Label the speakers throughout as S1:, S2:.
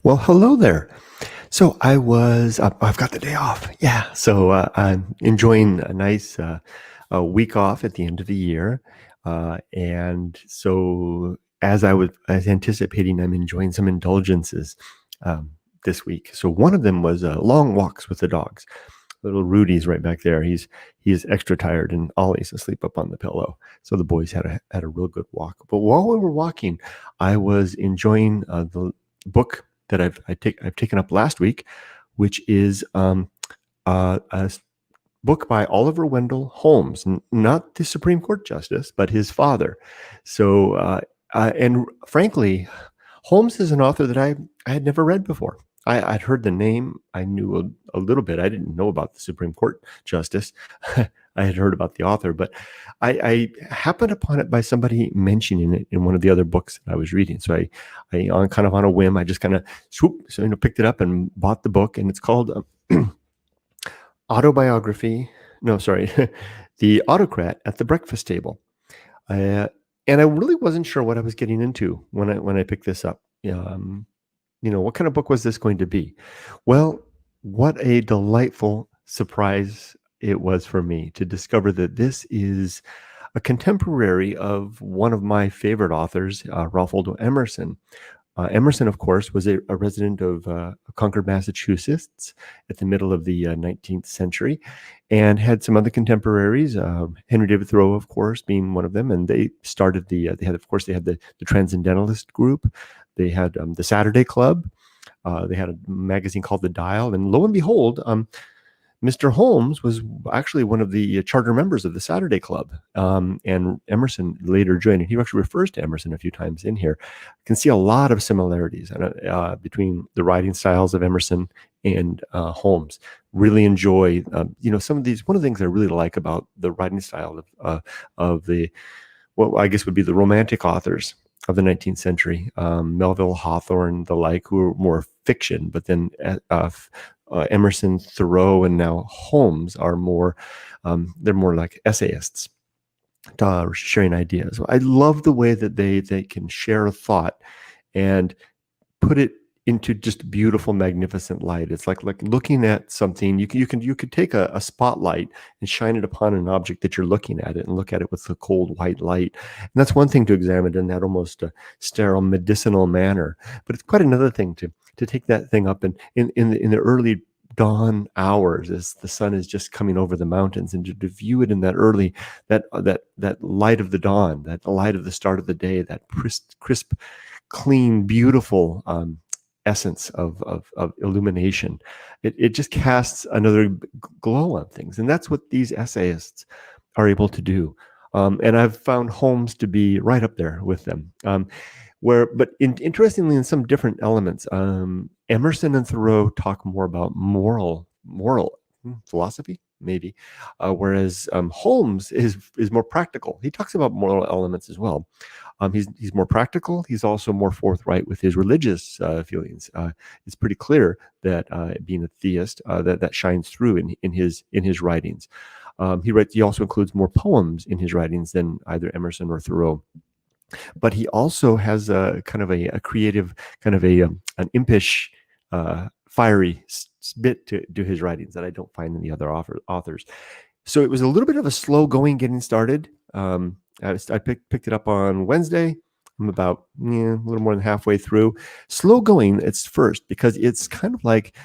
S1: Well, hello there. So I've got the day off. Yeah. I'm enjoying a nice a week off at the end of the year. And so as anticipating, I'm enjoying some indulgences um, this week. So one of them was long walks with the dogs. Little Rudy's right back there. He's extra tired and Ollie's asleep up on the pillow. So the boys had a real good walk. But while we were walking, I was enjoying the book that I've taken up last week, which is a book by Oliver Wendell Holmes, not the Supreme Court justice, but his father. And frankly, Holmes is an author that I had never read before. I'd heard the name. I knew a little bit. I didn't know about the Supreme Court justice. I had heard about the author, but I happened upon it by somebody mentioning it in one of the other books that I was reading. So I on kind of on a whim, I just kind of picked it up and bought the book, and it's called Autobiography. No, sorry, The Autocrat at the Breakfast Table. Uh, and I really wasn't sure what I was getting into when I picked this up. What kind of book was this going to be? Well, what a delightful surprise it was for me to discover that this is a contemporary of one of my favorite authors, Ralph Waldo Emerson. Emerson, of course, was a resident of Concord, Massachusetts at the middle of the 19th century and had some other contemporaries, Henry David Thoreau, of course, being one of them. And they started they had the Transcendentalist group. They had the Saturday Club. They had a magazine called The Dial. And lo and behold, Mr. Holmes was actually one of the charter members of the Saturday Club, and Emerson later joined. And he actually refers to Emerson a few times in here. You can see a lot of similarities between the writing styles of Emerson and Holmes. Really enjoy, some of these. One of the things I really like about the writing style of the what I guess would be the Romantic authors of the 19th century, Melville, Hawthorne, the like, who were more fiction, but then Emerson, Thoreau, and now Holmes are more, they're more like essayists, sharing ideas. I love the way that they can share a thought and put it into just beautiful, magnificent light. It's like looking at something. You could take a spotlight and shine it upon an object that you're looking at it, and look at it with the cold white light. And that's one thing to examine in that almost sterile, medicinal manner. But it's quite another thing to take that thing up and in the early dawn hours as the sun is just coming over the mountains, and to view it in that early that light of the dawn, that light of the start of the day, that crisp, clean, beautiful essence of illumination. It just casts another glow on things, and that's what these essayists are able to do. And I've found Holmes to be right up there with them. Interestingly, in some different elements, Emerson and Thoreau talk more about moral philosophy, maybe, whereas Holmes is more practical. He talks about moral elements as well. He's more practical. He's also more forthright with his religious feelings. It's pretty clear that being a theist, that shines through in his writings. He also includes more poems in his writings than either Emerson or Thoreau. But he also has a kind of a creative, kind of an impish, fiery bit to his writings that I don't find in the other authors. So it was a little bit of a slow going getting started. I picked it up on Wednesday. I'm about a little more than halfway through. Slow going, it's first, because it's kind of like,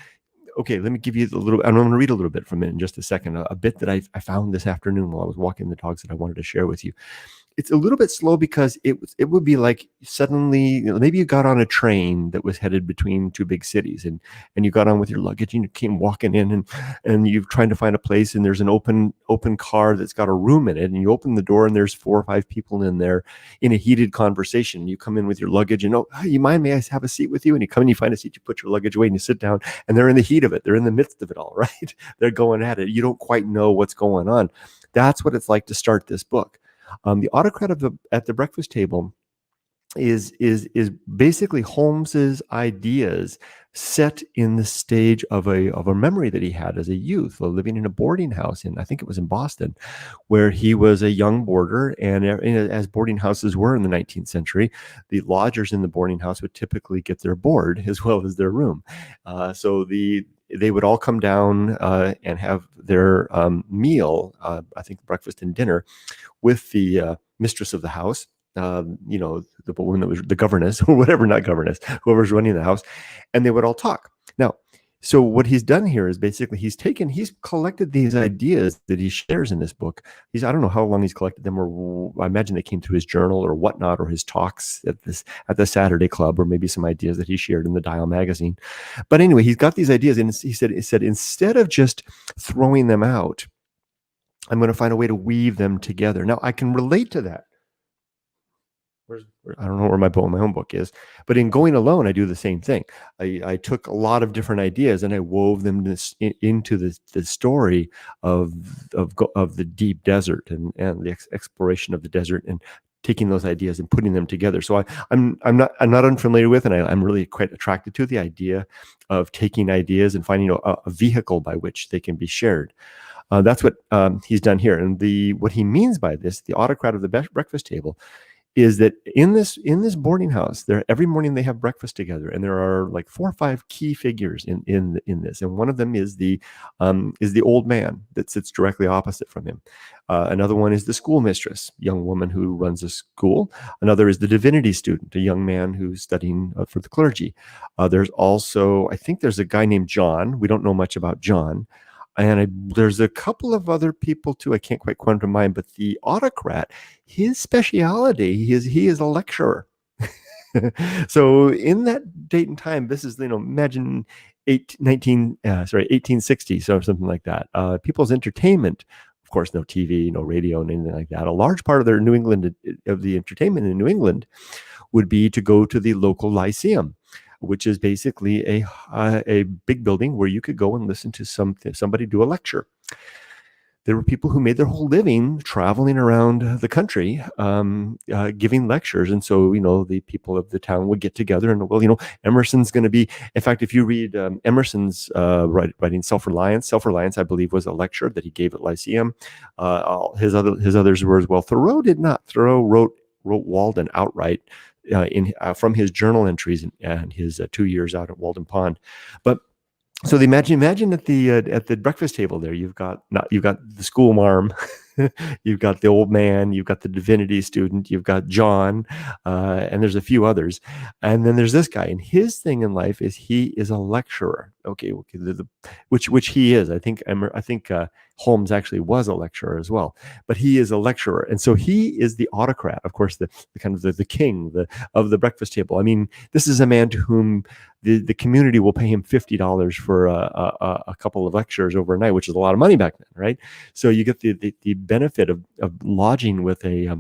S1: okay, let me give you a little, I'm going to read a little bit from it in just a second, a bit that I found this afternoon while I was walking the dogs that I wanted to share with you. It's a little bit slow because it would be like suddenly, maybe you got on a train that was headed between two big cities, and you got on with your luggage and you came walking in, and you're trying to find a place, and there's an open car that's got a room in it, and you open the door and there's 4 or 5 people in there in a heated conversation. You come in with your luggage and, oh, you mind, may I have a seat with you? And you come in, you find a seat, you put your luggage away and you sit down, and they're in the heat of it. They're in the midst of it all, right? They're going at it. You don't quite know what's going on. That's what it's like to start this book. The Autocrat at the Breakfast Table is basically Holmes's ideas set in the stage of a memory that he had as a youth, while living in a boarding house in, I think it was in Boston, where he was a young boarder. And as boarding houses were in the 19th century, the lodgers in the boarding house would typically get their board as well as their room. So they would all come down and have their meal, I think breakfast and dinner, with the mistress of the house, the woman that was the governess or whatever, not governess, whoever's running the house, and they would all talk. Now, so what he's done here is basically he's collected these ideas that he shares in this book. I don't know how long he's collected them, or I imagine they came through his journal or whatnot, or his talks at the Saturday Club, or maybe some ideas that he shared in the Dial magazine. But anyway, he's got these ideas, and he said instead of just throwing them out, I'm going to find a way to weave them together. Now, I can relate to that. I don't know where my own book is, but in Going Alone, I do the same thing. I took a lot of different ideas and I wove them into the story of the deep desert and the exploration of the desert, and taking those ideas and putting them together. So I'm not unfamiliar with, and I'm really quite attracted to the idea of taking ideas and finding a vehicle by which they can be shared. That's what he's done here, and what he means by this, the autocrat of the breakfast table, is that in this boarding house, every morning they have breakfast together, and there are like 4 or 5 key figures in this, and one of them is the old man that sits directly opposite from him. Another one is the schoolmistress, young woman who runs a school. Another is the divinity student, a young man who's studying for the clergy. There's also, I think there's a guy named John. We don't know much about John. And there's a couple of other people too. I can't quite come to mind, but the autocrat, his speciality, he is a lecturer. So in that date and time, this is, imagine 1860, so something like that. People's entertainment, of course, no TV, no radio, and anything like that. A large part of their of the entertainment in New England would be to go to the local lyceum, which is basically a big building where you could go and listen to somebody do a lecture. There were people who made their whole living traveling around the country, giving lectures. And so, the people of the town would get together and, Emerson's going to be, in fact, if you read Emerson's writing Self-Reliance, I believe, was a lecture that he gave at Lyceum. His others were as well. Thoreau did not. Thoreau wrote Walden outright, from his journal entries and his 2 years out at Walden Pond. But so imagine at the breakfast table there, you've got the school marm, you've got the old man, you've got the divinity student, you've got John, and there's a few others, and then there's this guy, and his thing in life is he is a lecturer. Okay, which he is. I think Holmes actually was a lecturer as well, but he is a lecturer, and so he is the autocrat, of course, the kind of the king of the breakfast table. I mean, this is a man to whom the community will pay him $50 for a couple of lectures overnight, which is a lot of money back then, right? So you get the benefit of lodging with a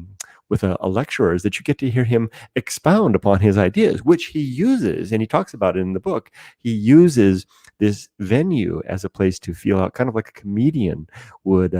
S1: lecturer, is that you get to hear him expound upon his ideas, which he uses, and he talks about it in the book. He uses this venue as a place to feel out, kind of like a comedian would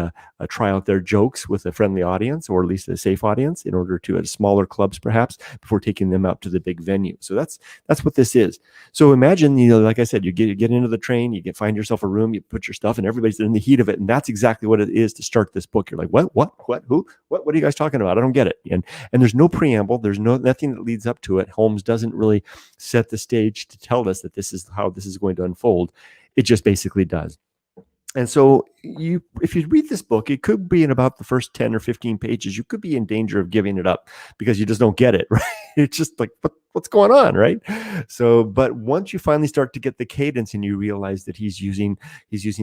S1: try out their jokes with a friendly audience, or at least a safe audience, in order to, at smaller clubs perhaps, before taking them out to the big venue. So that's what this is. So imagine, like I said, you get into the train, you find yourself a room, you put your stuff, and everybody's in the heat of it, and that's exactly what it is to start this book. You're like, what, who, what are you guys talking about? I don't get it. And there's no preamble, there's nothing that leads up to it. Holmes doesn't really set the stage to tell us that this is how this is going to unfold. It just basically does. And so if you read this book, it could be in about the first 10 or 15 pages, you could be in danger of giving it up because you just don't get it, right? It's just like, what's going on, right? So, but once you finally start to get the cadence and you realize that he's using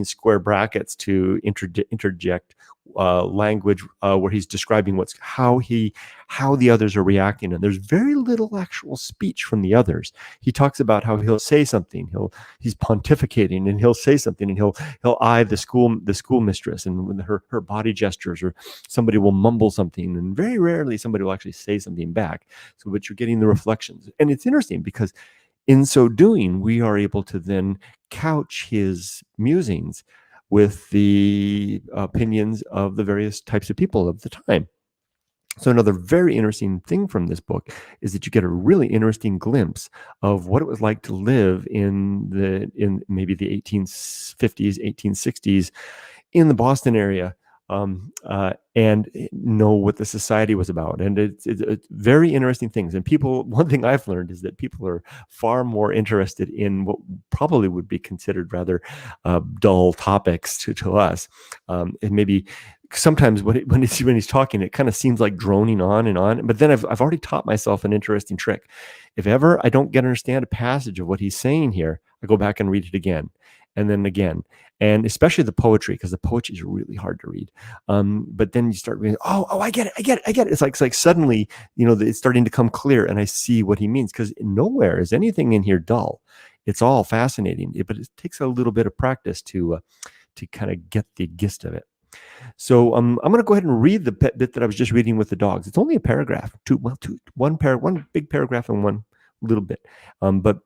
S1: square brackets to interject language where he's describing how the others are reacting, and there's very little actual speech from the others. He talks about how he'll say something, he's pontificating, and he'll say something, and he'll eye the schoolmistress, and with her body gestures, or somebody will mumble something, and very rarely somebody will actually say something back. So, but you're getting the reflections, and it's interesting because in so doing, we are able to then couch his musings with the opinions of the various types of people of the time. So another very interesting thing from this book is that you get a really interesting glimpse of what it was like to live in maybe the 1850s, 1860s in the Boston area, and know what the society was about. And it's very interesting things. And people, one thing I've learned is that people are far more interested in what probably would be considered rather dull topics to us. And maybe sometimes when he's talking, it kind of seems like droning on and on. But then I've already taught myself an interesting trick. If ever I don't understand a passage of what he's saying here, I go back and read it again, and then again, and especially the poetry, because the poetry is really hard to read. But then you start reading, oh, I get it. It's like suddenly, it's starting to come clear, and I see what he means, because nowhere is anything in here dull. It's all fascinating, but it takes a little bit of practice to kind of get the gist of it. So I'm going to go ahead and read the bit that I was just reading with the dogs. It's only a paragraph, one big paragraph and one little bit. But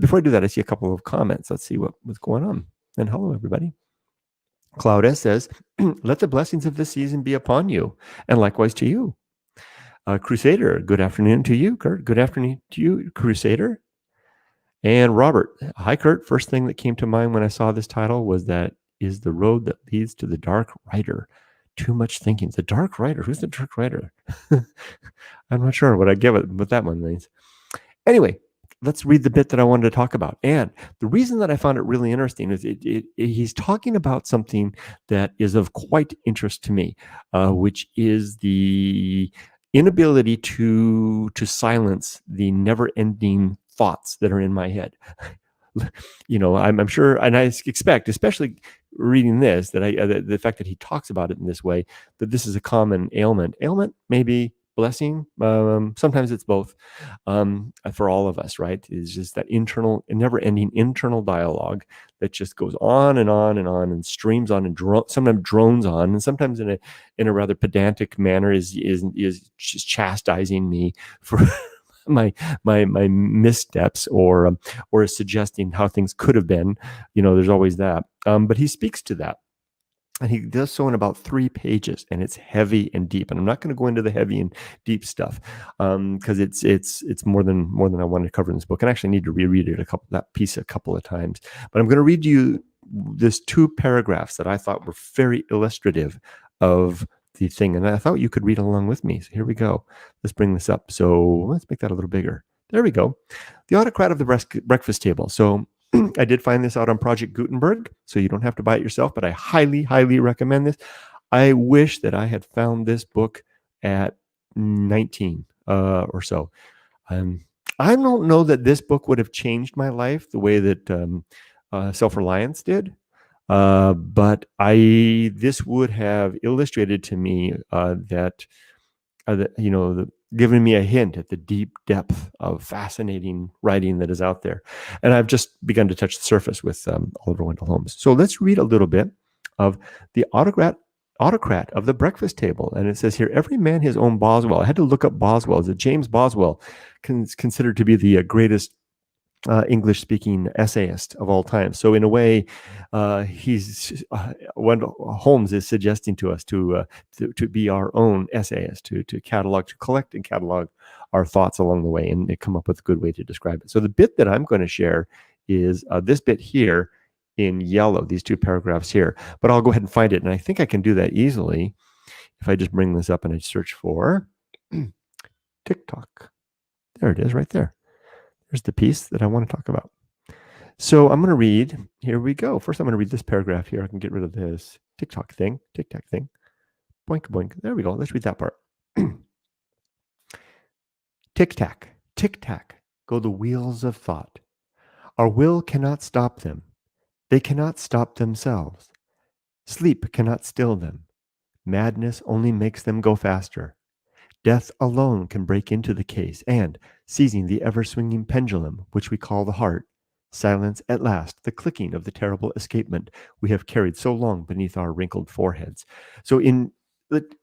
S1: before I do that, I see a couple of comments. Let's see what's going on. And hello, everybody. Cloud S says, let the blessings of this season be upon you, and likewise to you. Crusader, good afternoon to you, Kurt. Good afternoon to you, Crusader. And Robert, hi, Kurt. First thing that came to mind when I saw this title was that is the road that leads to the dark rider. Too much thinking. The dark rider. Who's the dark rider? I'm not sure what that one means. Anyway, let's read the bit that I wanted to talk about. And the reason that I found it really interesting is he's talking about something that is of quite interest to me, which is the inability to silence the never-ending thoughts that are in my head. I'm sure, and I expect, especially reading this, that the fact that he talks about it in this way, that this is a common ailment, maybe blessing. Sometimes it's both, for all of us, right? It's just that never-ending internal dialogue that just goes on and on and on and streams on and sometimes drones on, and sometimes in a rather pedantic manner is just chastising me for my missteps, or is suggesting how things could have been. There's always that. But he speaks to that. And he does so in about 3 pages, and it's heavy and deep. And I'm not going to go into the heavy and deep stuff, because it's more than I wanted to cover in this book. And I actually need to reread that piece a couple of times. But I'm going to read you this 2 paragraphs that I thought were very illustrative of the thing, and I thought you could read along with me. So here we go. Let's bring this up. So let's make that a little bigger. There we go. The Autocrat of the Breakfast Table. So I did find this out on Project Gutenberg, so you don't have to buy it yourself, but I highly, highly recommend this. I wish that I had found this book at 19 or so. I don't know that this book would have changed my life the way that Self-Reliance did, but this would have illustrated to me given me a hint at the deep depth of fascinating writing that is out there. And I've just begun to touch the surface with Oliver Wendell Holmes. So let's read a little bit of the Autocrat of the Breakfast Table. And it says here, every man his own Boswell. I had to look up Boswell. James Boswell, considered to be the greatest English-speaking essayist of all time. So in a way, Wendell Holmes is suggesting to us to be our own essayist, to collect and catalog our thoughts along the way, and come up with a good way to describe it. So the bit that I'm going to share is this bit here in yellow, these 2 paragraphs here. But I'll go ahead and find it, and I think I can do that easily if I just bring this up and I search for TikTok. There it is, right there. There's the piece that I want to talk about. So I'm going to read. Here we go. First, I'm going to read this paragraph here. I can get rid of this tic-tac thing. Boink, boink. There we go. Let's read that part. Tic-tac, tic-tac, go the wheels of thought. Our will cannot stop them. They cannot stop themselves. Sleep cannot still them. Madness only makes them go faster. Death alone can break into the case and, seizing the ever-swinging pendulum, which we call the heart, silence at last the clicking of the terrible escapement we have carried so long beneath our wrinkled foreheads. So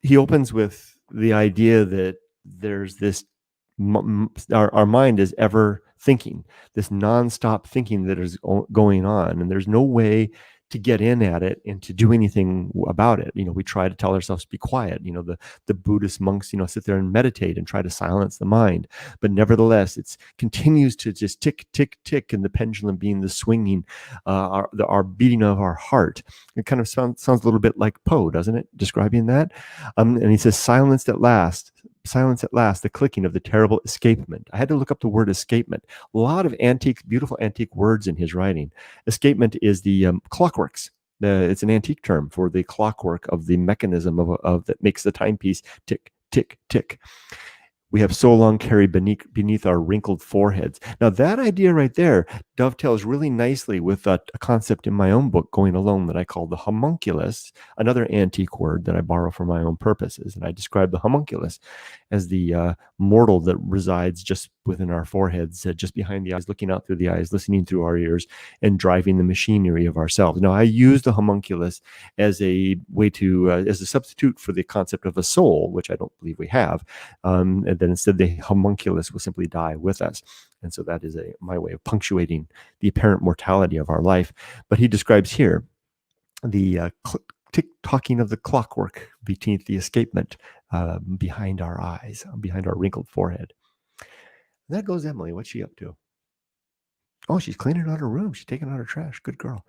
S1: he opens with the idea that there's this, our mind is ever thinking, this nonstop thinking that is going on, and there's no way to get in at it and to do anything about it. We try to tell ourselves to be quiet. The Buddhist monks, sit there and meditate and try to silence the mind. But nevertheless, it continues to just tick, tick, tick, and the pendulum being the swinging, our beating of our heart. It kind of sounds a little bit like Poe, doesn't it? Describing that. And he says, silence at last, the clicking of the terrible escapement. I had to look up the word escapement. A lot of beautiful antique words in his writing. Escapement is the clockworks. It's an antique term for the clockwork of the mechanism of that makes the timepiece tick, tick, tick. We have so long carried beneath our wrinkled foreheads. Now, that idea right there dovetails really nicely with a concept in my own book, Going Alone, that I call the homunculus, another antique word that I borrow for my own purposes. And I describe the homunculus as the mortal that resides just within our foreheads, just behind the eyes, looking out through the eyes, listening through our ears, and driving the machinery of ourselves. Now, I use the homunculus as a way to, as a substitute for the concept of a soul, which I don't believe we have. And then instead, the homunculus will simply die with us. And so that is my way of punctuating the apparent mortality of our life. But he describes here the tick-tocking of the clockwork beneath the escapement, behind our eyes, behind our wrinkled forehead. And there goes Emily. What's she up to? Oh, she's cleaning out her room. She's taking out her trash. Good girl.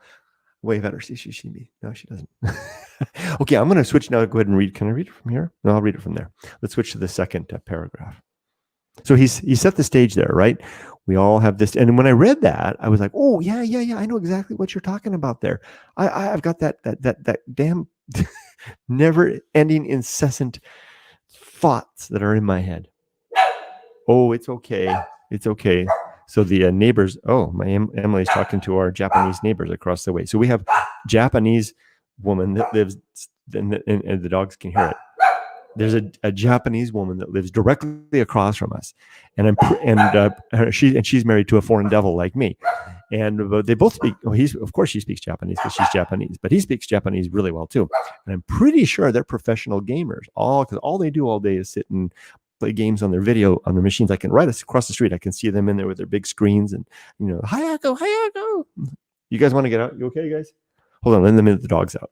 S1: Wave at her. See if she sees me. No, she doesn't. Okay, I'm going to switch now. Go ahead and read. Can I read it from here? No, I'll read it from there. Let's switch to the second paragraph. So he set the stage there, right? We all have this. And when I read that, I was like, oh, yeah. I know exactly what you're talking about there. I've got that damn never-ending, incessant thoughts that are in my head. Oh, it's okay. It's okay. So the neighbors, Emily's talking to our Japanese neighbors across the way. So we have Japanese woman that lives, and the dogs can hear it. There's a Japanese woman that lives directly across from us, and she's married to a foreign devil like me, and they both speak. Well, of course she speaks Japanese because she's Japanese, but he speaks Japanese really well too. And I'm pretty sure they're professional gamers, because all they do all day is sit and play games on their machines. I can right across the street. I can see them in there with their big screens and Hayako. You guys want to get out? You okay, guys? Hold on, let them in. The dog's out.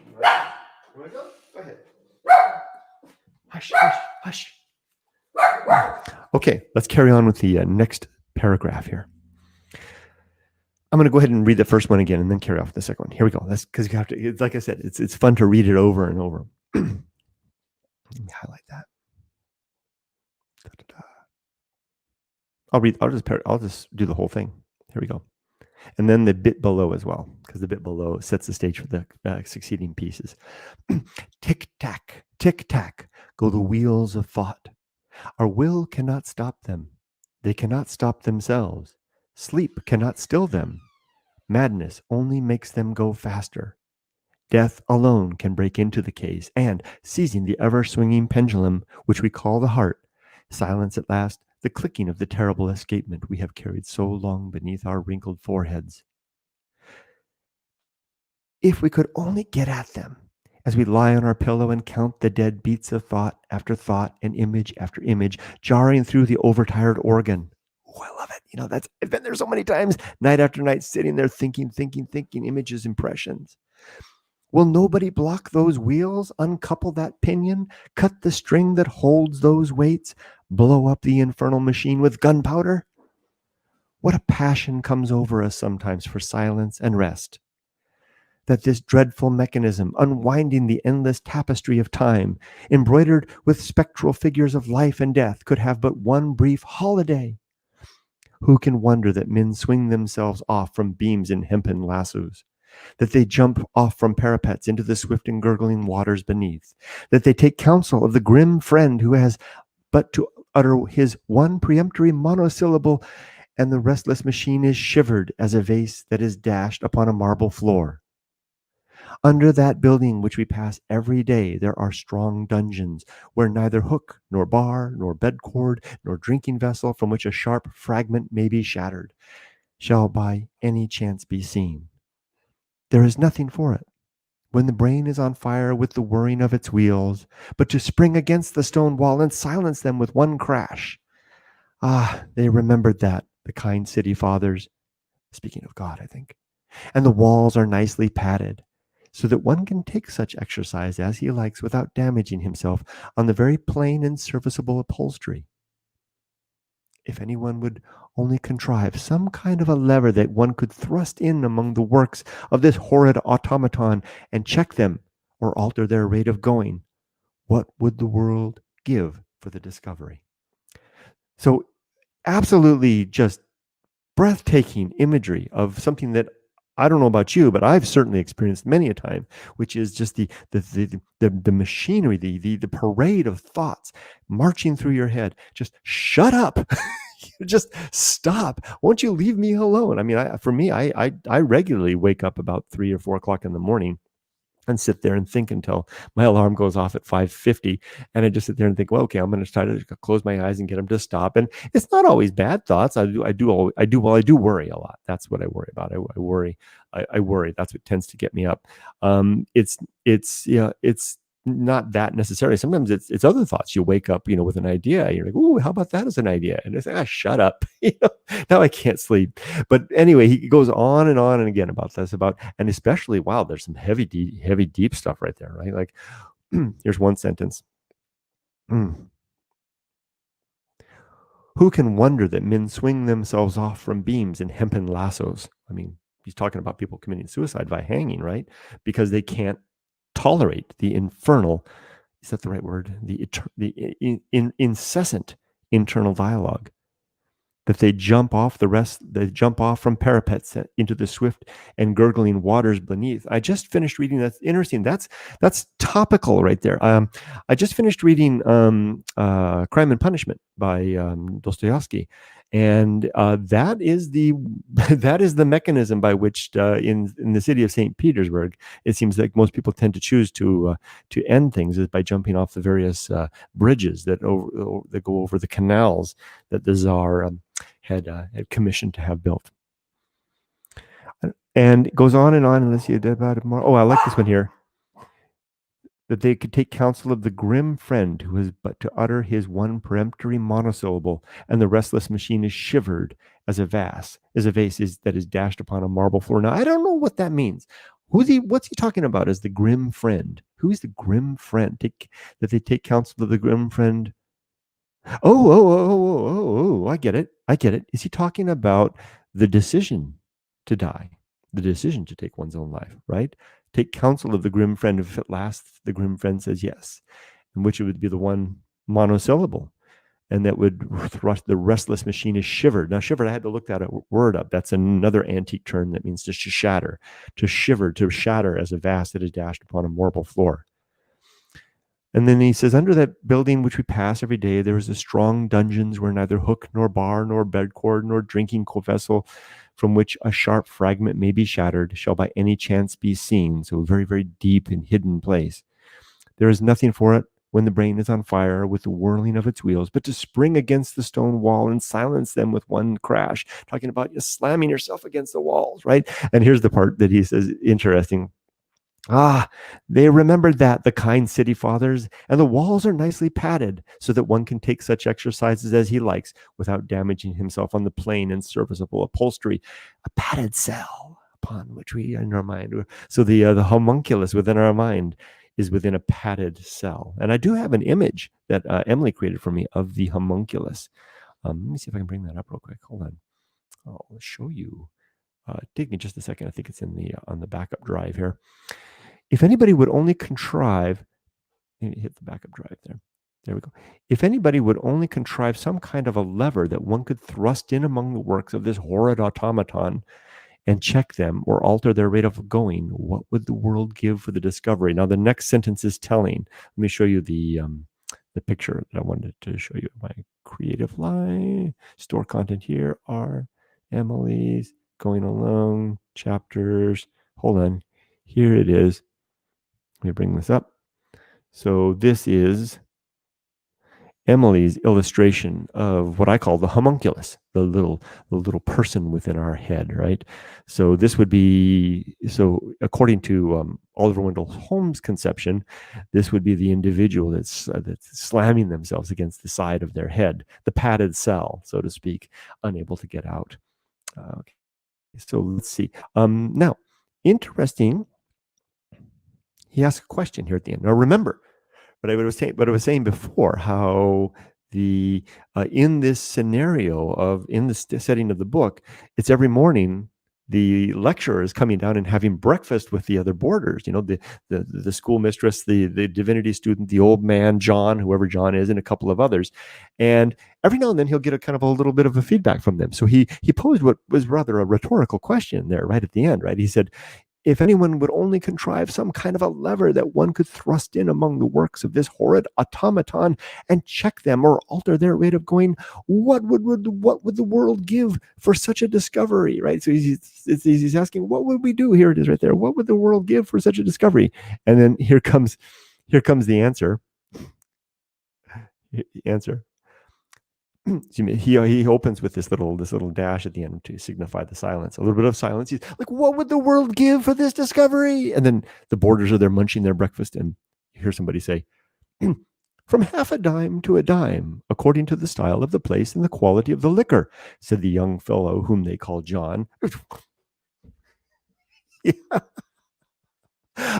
S1: You want to go? Go ahead. Hush, hush, hush. Okay, let's carry on with the next paragraph here. I'm going to go ahead and read the first one again and then carry off the second one. Here we go. That's because you have to. It's like I said, it's fun to read it over and over. Let me highlight that. I'll just do the whole thing. Here we go. And then the bit below as well, because the bit below sets the stage for the succeeding pieces. Tick tack, go the wheels of thought. Our will cannot stop them. They cannot stop themselves. Sleep cannot still them. Madness only makes them go faster. Death alone can break into the case and, seizing the ever-swinging pendulum, which we call the heart, silence at last the clicking of the terrible escapement we have carried so long beneath our wrinkled foreheads. If we could only get at them, as we lie on our pillow and count the dead beats of thought after thought and image after image, jarring through the overtired organ. Oh, I love it. I've been there so many times, night after night, sitting there thinking, images, impressions. Will nobody block those wheels, uncouple that pinion, cut the string that holds those weights, blow up the infernal machine with gunpowder? What a passion comes over us sometimes for silence and rest. That this dreadful mechanism, unwinding the endless tapestry of time, embroidered with spectral figures of life and death, could have but one brief holiday. Who can wonder that men swing themselves off from beams in hempen lassos? That they jump off from parapets into the swift and gurgling waters beneath, that they take counsel of the grim friend who has but to utter his one peremptory monosyllable, and the restless machine is shivered as a vase that is dashed upon a marble floor. Under that building which we pass every day, there are strong dungeons, where neither hook, nor bar, nor bedcord, nor drinking vessel from which a sharp fragment may be shattered, shall by any chance be seen. There is nothing for it, when the brain is on fire with the whirring of its wheels, but to spring against the stone wall and silence them with one crash. Ah, they remembered that, the kind city fathers. speaking of God, I think. And the walls are nicely padded, so that one can take such exercise as he likes without damaging himself on the very plain and serviceable upholstery. If anyone would only contrive some kind of a lever that one could thrust in among the works of this horrid automaton and check them or alter their rate of going, what would the world give for the discovery? So, absolutely just breathtaking imagery of something that I don't know about you, but I've certainly experienced many a time, which is just the machinery, the parade of thoughts marching through your head. Just shut up. Just stop. Won't you leave me alone? I mean, for me, I regularly wake up about 3 or 4 o'clock in the morning and sit there and think until my alarm goes off at 5:50, and I just sit there and think, well, okay, I'm going to try to close my eyes and get them to stop. And it's not always bad thoughts. I do worry a lot. That's what I worry about. I worry. I worry. That's what tends to get me up. It's not that necessarily. Sometimes it's other thoughts. You wake up, with an idea. You're like, ooh, how about that as an idea? And it's like, shut up. Now I can't sleep. But anyway, he goes on and again about this, and especially, wow, there's some heavy, deep stuff right there, right? Like, here's one sentence. Who can wonder that men swing themselves off from beams in hempen lassos? I mean, he's talking about people committing suicide by hanging, right? Because they can't tolerate the infernal, is that the right word? The incessant internal dialogue. That they jump off from parapets into the swift and gurgling waters beneath. I just finished reading, that's interesting. That's topical right there. I just finished reading Crime and Punishment by Dostoevsky. And that is the that is the mechanism by which in the city of St. Petersburg, it seems like most people tend to choose to end things is by jumping off the various bridges that go over the canals that the Tsar had commissioned to have built. And it goes on, and let's see about it more. Oh, I like this one here. That they could take counsel of the grim friend who has but to utter his one peremptory monosyllable, and the restless machine is shivered as a vase that is dashed upon a marble floor. Now, I don't know what that means. What's he talking about as the grim friend? Who is the grim friend? That they take counsel of the grim friend. Oh, I get it. Is he talking about the decision to die, the decision to take one's own life, right? Take counsel of the grim friend. If at last the grim friend says yes, in which it would be the one monosyllable, and that would thrust the restless machine is shivered. Now, shivered, I had to look that word up. That's another antique term that means to shatter, to shiver, to shatter as a vase that is dashed upon a marble floor. And then he says, under that building which we pass every day, there is a strong dungeons where neither hook nor bar nor bedcord nor drinking vessel from which a sharp fragment may be shattered shall by any chance be seen. So a very, very deep and hidden place. There is nothing for it when the brain is on fire with the whirling of its wheels, but to spring against the stone wall and silence them with one crash, talking about just slamming yourself against the walls, right? And here's the part that he says, interesting. They remembered that, the kind city fathers, and the walls are nicely padded so that one can take such exercises as he likes without damaging himself on the plain and serviceable upholstery, a padded cell upon which we in our mind. So the homunculus within our mind is within a padded cell. And I do have an image that Emily created for me of the homunculus. Let me see if I can bring that up real quick. Hold on. I'll show you. Take me just a second. I think it's in on the backup drive here. If anybody would only contrive, hit the backup drive there. There we go. If anybody would only contrive some kind of a lever that one could thrust in among the works of this horrid automaton and check them or alter their rate of going, what would the world give for the discovery? Now, the next sentence is telling. Let me show you the picture that I wanted to show you. My creative line, store content here are Emily's going along chapters. Hold on. Here it is. Let me bring this up. So this is Emily's illustration of what I call the homunculus, the little person within our head, right? So this would be, according to Oliver Wendell Holmes' conception, this would be the individual that's slamming themselves against the side of their head, the padded cell, so to speak, unable to get out. Okay. So let's see. Now, interesting. He asks a question here at the end. Now, remember, but I was saying before, how the in this scenario of in the setting of the book, it's every morning the lecturer is coming down and having breakfast with the other boarders. You know, the school mistress, the divinity student, the old man John, whoever John is, and a couple of others, and every now and then he'll get a kind of a little bit of a feedback from them. So he posed what was rather a rhetorical question there, right at the end. Right, he said, if anyone would only contrive some kind of a lever that one could thrust in among the works of this horrid automaton and check them or alter their rate of going, what would the world give for such a discovery? Right. So he's asking, what would we do? Here it is right there. What would the world give for such a discovery? And then here comes the answer. He opens with this little dash at the end to signify the silence. A little bit of silence. He's like, "What would the world give for this discovery?" And then the boarders are there munching their breakfast, and you hear somebody say, "From half a dime to a dime, according to the style of the place and the quality of the liquor," said the young fellow whom they call John. Yeah.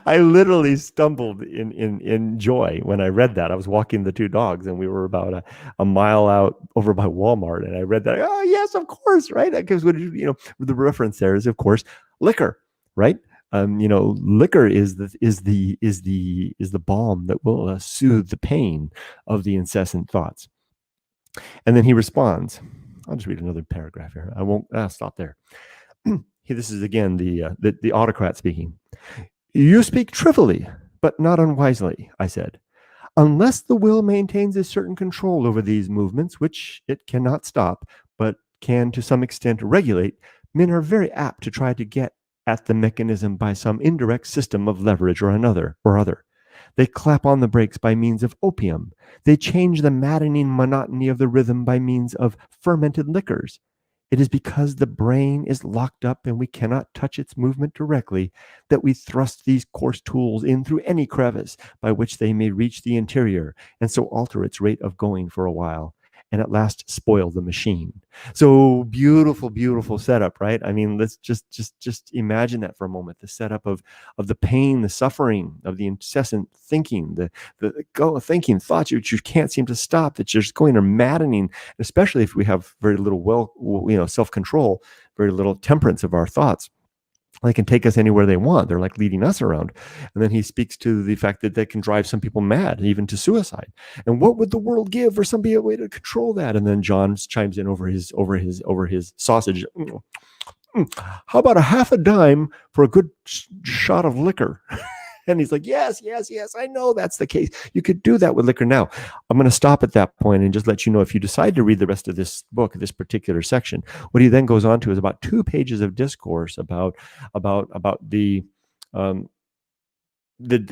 S1: I literally stumbled in joy when I read that. I was walking the two dogs, and we were about a mile out over by Walmart, and I read that. Oh yes, of course, right? Because the reference there is, of course, liquor, right? Liquor is the balm that will soothe the pain of the incessant thoughts. And then he responds. I'll just read another paragraph here. I won't stop there. This is again the autocrat speaking. You speak trivially, but not unwisely, I said. Unless the will maintains a certain control over these movements, which it cannot stop, but can to some extent regulate, men are very apt to try to get at the mechanism by some indirect system of leverage or other. They clap on the brakes by means of opium. They change the maddening monotony of the rhythm by means of fermented liquors. It is because the brain is locked up and we cannot touch its movement directly that we thrust these coarse tools in through any crevice by which they may reach the interior and so alter its rate of going for a while and at last spoil the machine. So beautiful, beautiful setup, right? I mean, let's just imagine that for a moment. The setup of the pain, the suffering, of the incessant thinking, thinking thoughts which you can't seem to stop, that you're just going are maddening, especially if we have very little self-control, very little temperance of our thoughts. They can take us anywhere they want. They're like leading us around. And then he speaks to the fact that they can drive some people mad, even to suicide. And what would the world give for some way to control that? And then John chimes in over his sausage. How about a half a dime for a good shot of liquor? And he's like, yes, I know that's the case. You could do that with liquor. Now, I'm going to stop at that point and just let you know, if you decide to read the rest of this book, this particular section, what he then goes on to is about 2 pages of discourse about the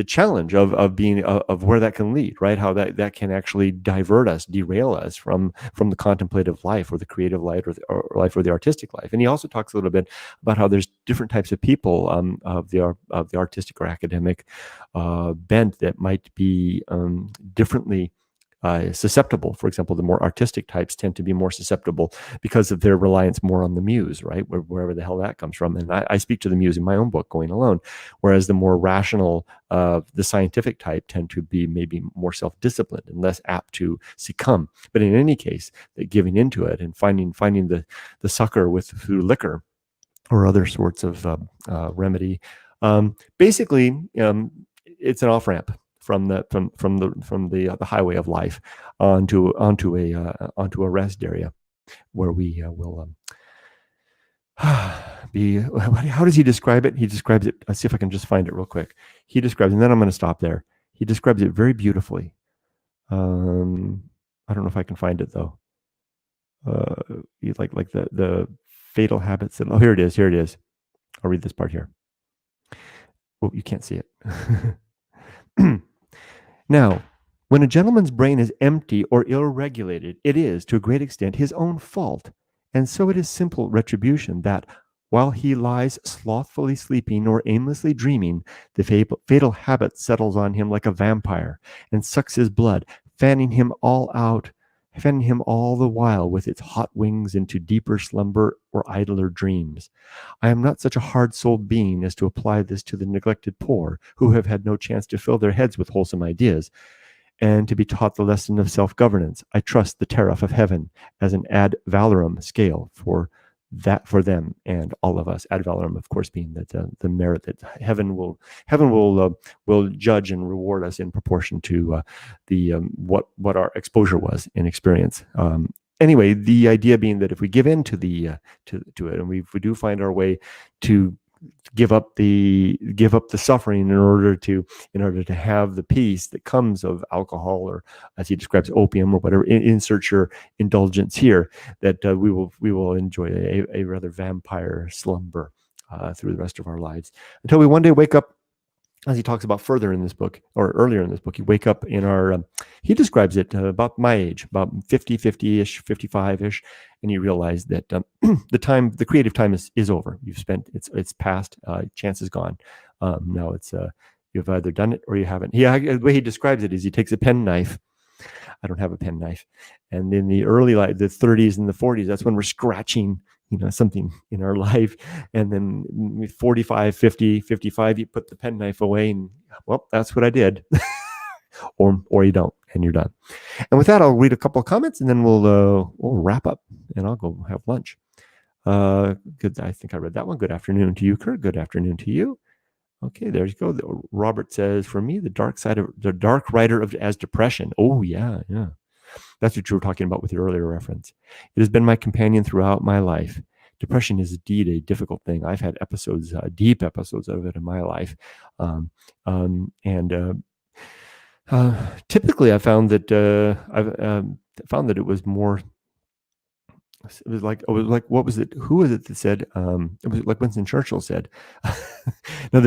S1: challenge of being of where that can lead, right? How that can actually derail us from the contemplative life or the creative life or life or the artistic life. And he also talks a little bit about how there's different types of people of the artistic or academic bent that might be differently susceptible. For example, the more artistic types tend to be more susceptible because of their reliance more on the muse, right? Wherever the hell that comes from. And I speak to the muse in my own book, Going Alone, whereas the more rational, the scientific type tend to be maybe more self-disciplined and less apt to succumb. But in any case, giving into it and finding the succor through liquor or other sorts of remedy, basically, it's an off-ramp from the highway of life onto a rest area where we will be. How does he describe it? He describes it. Let's see if I can just find it real quick. He describes, and then I'm going to stop there. He describes it very beautifully. I don't know if I can find it though. Like the fatal habits. Here it is. I'll read this part here. Oh, you can't see it. Now, when a gentleman's brain is empty or ill-regulated, it is, to a great extent, his own fault. And so it is simple retribution that, while he lies slothfully sleeping or aimlessly dreaming, the fatal habit settles on him like a vampire and sucks his blood, fanning him all out fanning him all the while with its hot wings into deeper slumber or idler dreams. I am not such a hard-souled being as to apply this to the neglected poor, who have had no chance to fill their heads with wholesome ideas, and to be taught the lesson of self-governance. I trust the tariff of heaven as an ad valorem scale for them and all of us. Ad valorem, of course, being that the merit that heaven will judge and reward us in proportion to the what our exposure was in experience. Anyway, the idea being that if we give in to the to it, and if we do find our way to give up the suffering in order to have the peace that comes of alcohol, or as he describes, opium, or whatever, insert your indulgence here, that we will enjoy a rather vampire slumber through the rest of our lives, until we one day wake up, as he talks about further in this book, or earlier in this book. You wake up in our, he describes it about my age, about 50-ish, 55-ish, and you realize that the creative time is over. You've spent, it's past, chance is gone. Now it's, you've either done it or you haven't. The way he describes it is he takes a penknife. I don't have a penknife. And in the early life, the 30s and the 40s, that's when we're scratching, something in our life. And then 45, 50, 55, you put the penknife away, and well, that's what I did. or you don't, and you're done. And with that, I'll read a couple of comments, and then we'll wrap up, and I'll go have lunch. Good. I think I read that one. Good afternoon to you, Kurt. Good afternoon to you. Okay, there you go. Robert says, for me, the dark writer as depression. Oh, yeah. That's what you were talking about with your earlier reference. It has been my companion throughout my life. Depression is indeed a difficult thing. I've had episodes, deep episodes of it in my life. Typically I found that it was more, it was like, what was it? Who was it that said, it was like Winston Churchill said. Now,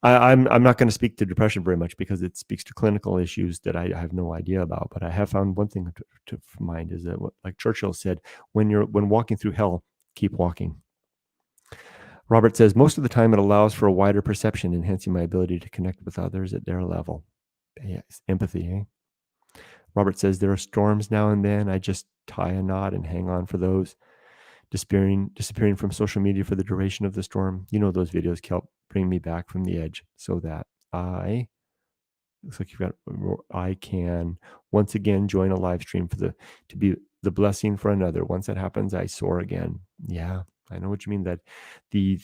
S1: I'm not going to speak to depression very much, because it speaks to clinical issues that I have no idea about. But I have found one thing to mind is that, like Churchill said, when walking through hell, keep walking. Robert says, most of the time it allows for a wider perception, enhancing my ability to connect with others at their level. Yes, empathy, eh? Robert says, there are storms now and then. I just tie a knot and hang on for those. Disappearing from social media for the duration of the storm. Those videos help bring me back from the edge, so that looks like I can once again join a live stream to be the blessing for another. Once that happens, I soar again. Yeah, I know what you mean, that the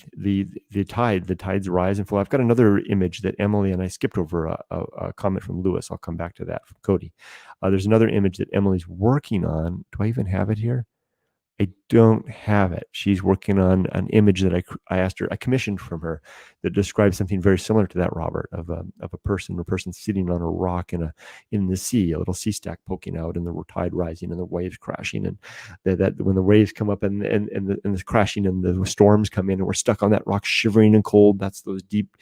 S1: tides rise and fall. I've got another image that Emily, and I skipped over a comment from Lewis. I'll come back to that from Cody. There's another image that Emily's working on. Do I even have it here? I don't have it. She's working on an image that I asked her, I commissioned from her, that describes something very similar to that, Robert, of a person sitting on a rock in the sea, a little sea stack poking out, and the tide rising and the waves crashing, and that when the waves come up and the crashing and the storms come in, and we're stuck on that rock, shivering and cold. That's those deep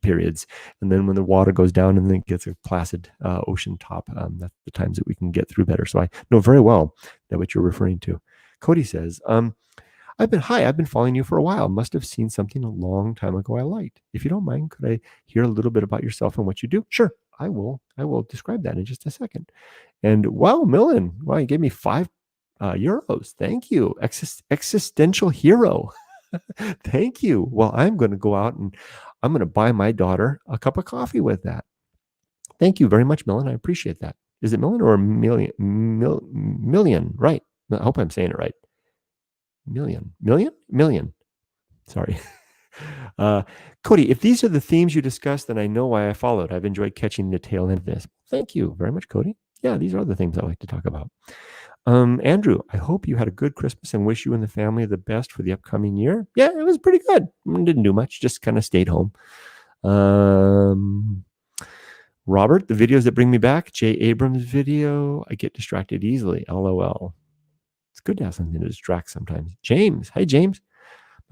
S1: periods. And then when the water goes down and then gets a placid ocean top, that's the times that we can get through better. So I know very well that what you're referring to. Cody says, I've been following you for a while. Must have seen something a long time ago I liked. If you don't mind, could I hear a little bit about yourself and what you do? Sure, I will describe that in just a second. And wow, Millen, wow, you gave me 5 euros. Thank you. Existential hero. Thank you. Well, I'm going to go out and I'm going to buy my daughter a cup of coffee with that. Thank you very much, Millen. I appreciate that. Is it Millen or Million? Million, right. I hope I'm saying it right. Million. Sorry. Cody, if these are the themes you discussed, then I know why I followed. I've enjoyed catching the tail end of this. Thank you very much, Cody. Yeah, these are the things I like to talk about. Andrew, I hope you had a good Christmas and wish you and the family the best for the upcoming year. Yeah, it was pretty good. Didn't do much, just kind of stayed home. Robert, the videos that bring me back, Jay Abrams' video, I get distracted easily, LOL. It's good to have something to distract sometimes. James, hi James,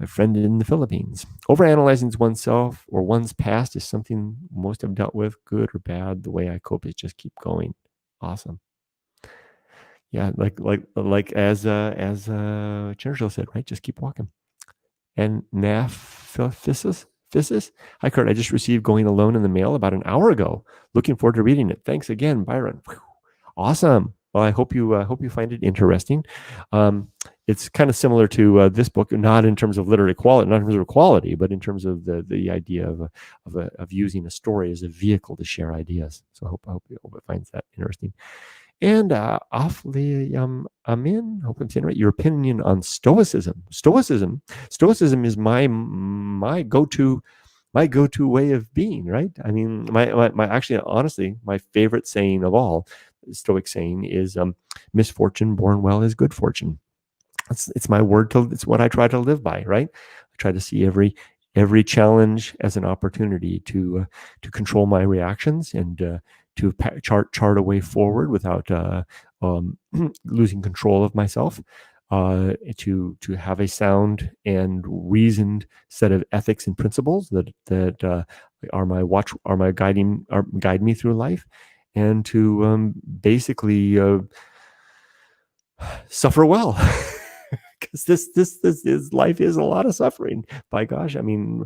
S1: my friend in the Philippines. Overanalyzing oneself or one's past is something most have dealt with, good or bad. The way I cope is just keep going. Awesome. Yeah, like as Churchill said, right? Just keep walking. And Naphthysis. Hi, Kurt. I just received Going Alone in the mail about an hour ago. Looking forward to reading it. Thanks again, Byron. Whew. Awesome. Well, I hope you find it interesting. It's kind of similar to this book, not in terms of literary quality, not in terms of quality, but in terms of the idea of using a story as a vehicle to share ideas. So I hope it finds that interesting. And awfully, Amin, hope I'm saying it right. Your opinion on Stoicism. Stoicism is my go-to way of being. Right. I mean, my actually, honestly, my favorite saying of all, Stoic saying is, "Misfortune borne well is good fortune." It's my word to. It's what I try to live by. Right. I try to see every challenge as an opportunity to control my reactions and to chart a way forward without losing control of myself. To have a sound and reasoned set of ethics and principles that guide me through life, and to basically suffer well. Because this life is a lot of suffering. By gosh, I mean,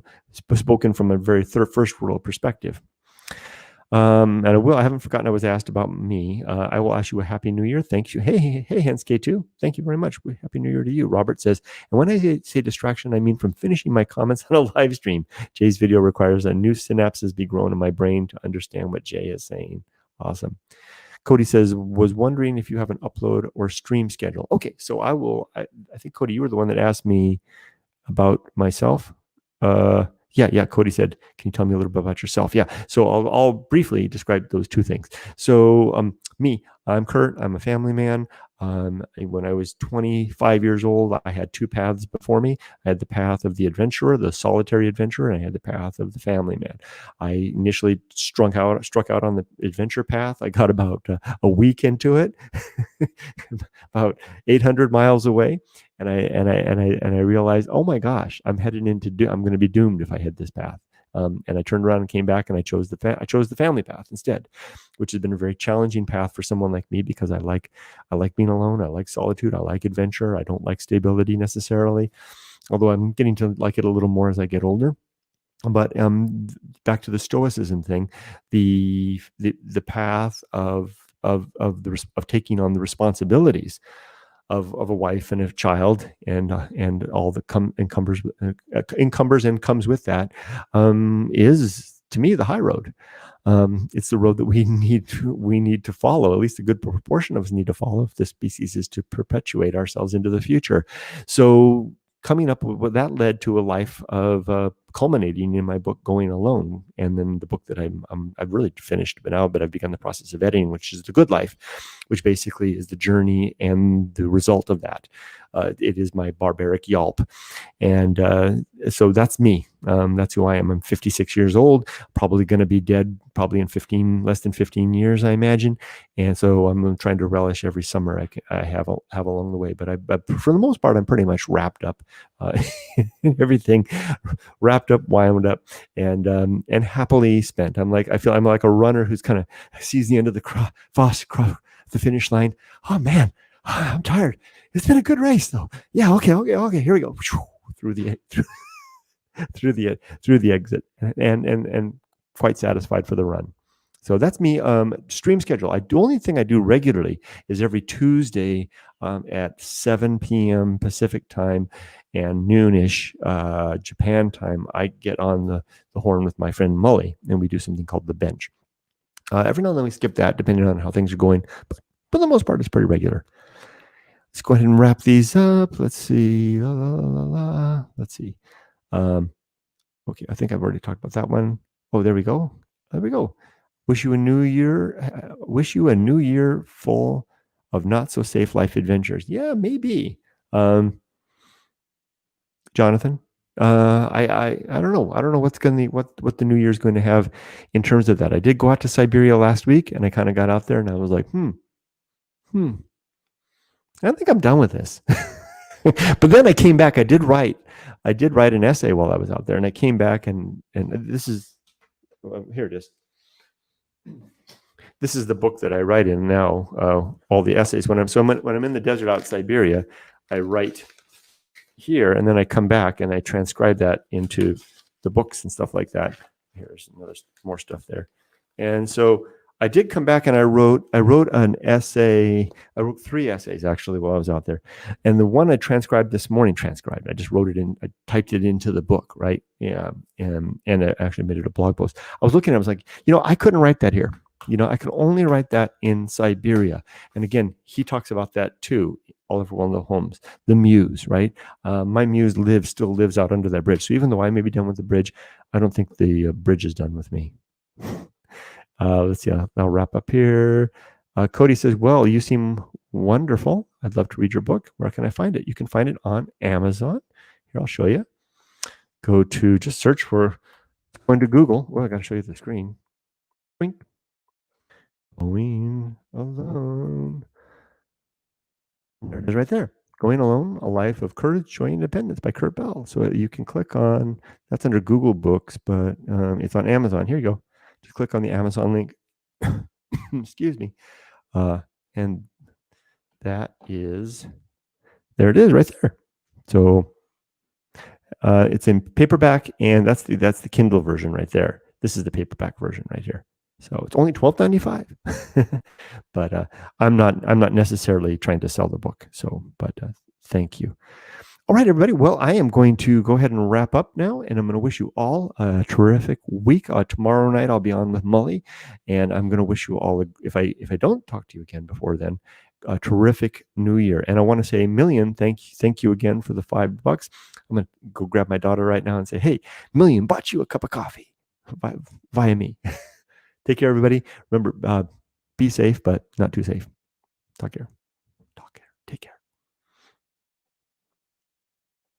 S1: spoken from a very first world perspective. And I haven't forgotten I was asked about me. I will ask you a happy new year. Thank you. Hey, Hensuke too. Thank you very much. Happy new year to you. Robert says, and when I say distraction, I mean from finishing my comments on a live stream. Jay's video requires a new synapses be grown in my brain to understand what Jay is saying. Awesome. Cody says, was wondering if you have an upload or stream schedule. Okay, so I think, Cody, you were the one that asked me about myself. Yeah. Cody said, can you tell me a little bit about yourself? Yeah. So I'll briefly describe those two things. So me, I'm Kurt. I'm a family man. When I was 25 years old, I had two paths before me. I had the path of the adventurer, the solitary adventurer, and I had the path of the family man. I initially struck out on the adventure path. I got about a week into it, about 800 miles away. And I realized, oh my gosh, I'm going to be doomed if I hit this path. And I turned around and came back, and I chose the family path instead, which has been a very challenging path for someone like me, because I like being alone. I like solitude. I like adventure. I don't like stability necessarily, although I'm getting to like it a little more as I get older. But back to the Stoicism thing, the path of taking on the responsibilities of a wife and a child, and all that encumbers and comes with that, is to me the high road. It's the road that we need to follow. At least a good proportion of us need to follow if this species is to perpetuate ourselves into the future. So coming up with that led to a life of culminating in my book Going Alone, and then the book that I've really finished but I've begun the process of editing, which is The Good Life, which basically is the journey and the result of that. It is my barbaric yelp, and so that's me. That's who I am. I'm 56 years old, probably going to be dead probably in less than 15 years, I imagine. And so I'm trying to relish every summer I have along the way. But for the most part, I'm pretty much wrapped up, everything wrapped up, wound up, and happily spent. I feel I'm like a runner who's kind of sees the end of the finish line. Oh man, I'm tired. It's been a good race though. Yeah. Okay. Here we go. Through the exit, and quite satisfied for the run. So that's me. Stream schedule. The only thing I do regularly is every Tuesday at 7 p.m. Pacific time and noonish Japan time. I get on the horn with my friend Mully, and we do something called The Bench. Every now and then we skip that, depending on how things are going. But for the most part, it's pretty regular. Let's go ahead and wrap these up. Let's see. Let's see. Okay, I think I've already talked about that one. Oh, there we go. Wish you a new year full of not so safe life adventures. Yeah, maybe. Jonathan, I don't know. I don't know what the new year is going to have in terms of that. I did go out to Siberia last week, and I kind of got out there, and I was like, I think I'm done with this. But then I came back. I did write an essay while I was out there, and I came back, and this is here it is. This is the book that I write in now. All the essays. When I'm in the desert out in Siberia, I write here, and then I come back and I transcribe that into the books and stuff like that. Here's more stuff there, and so I did come back and I wrote an essay. I wrote 3 essays actually while I was out there. And the one I transcribed this morning, I just wrote it in, I typed it into the book, right? Yeah. And I actually made it a blog post. I was looking, I was like, I couldn't write that here. I could only write that in Siberia. And again, he talks about that too. Oliver Wendell Holmes, the muse, right? My muse still lives out under that bridge. So even though I may be done with the bridge, I don't think the bridge is done with me. Let's see. I'll wrap up here. Cody says, well, you seem wonderful. I'd love to read your book. Where can I find it? You can find it on Amazon. Here, I'll show you. Just search for, going to Google. Well, I got to show you the screen. Wink. Going Alone. There it is right there. Going Alone, A Life of Courage, Joy, and Independence by Kurt Bell. So you can click on, that's under Google Books, but it's on Amazon. Here you go. Just click on the Amazon link. Excuse me. And there it is right there. So it's in paperback, and that's the Kindle version right there. This is the paperback version right here. So it's only $12.95. But I'm not necessarily trying to sell the book. So, but thank you. All right, everybody. Well, I am going to go ahead and wrap up now, and I'm going to wish you all a terrific week. Tomorrow night I'll be on with Mully, and I'm going to wish you all, if I don't talk to you again before then, a terrific New Year. And I want to say a million thank you again for the $5. I'm going to go grab my daughter right now and say, hey, Million bought you a cup of coffee via me. Take care, everybody. Remember, be safe, but not too safe. Talk care.